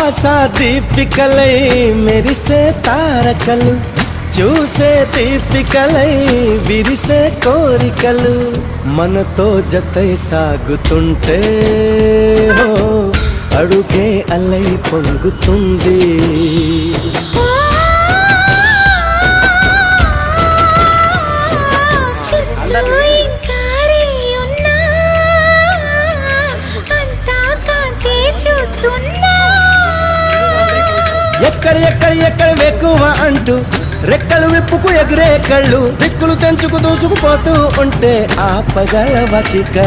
ఆశా దీపికలై మెరిసే తారకలు, చూసే దీపికలై విరిసే కోరికలు, మనతో జతై సాగుతుంటే హో అడుగే అలై పొంగుతుంది. ఎక్కడ ఎక్కడ ఎక్కడ వెక్కువ అంటూ రెక్కలు విప్పుకు ఎగిరే కళ్ళు, దిక్కులు తెంచుకు దూసుకుపోతూ ఉంటే ఆపగలవ చిక్క.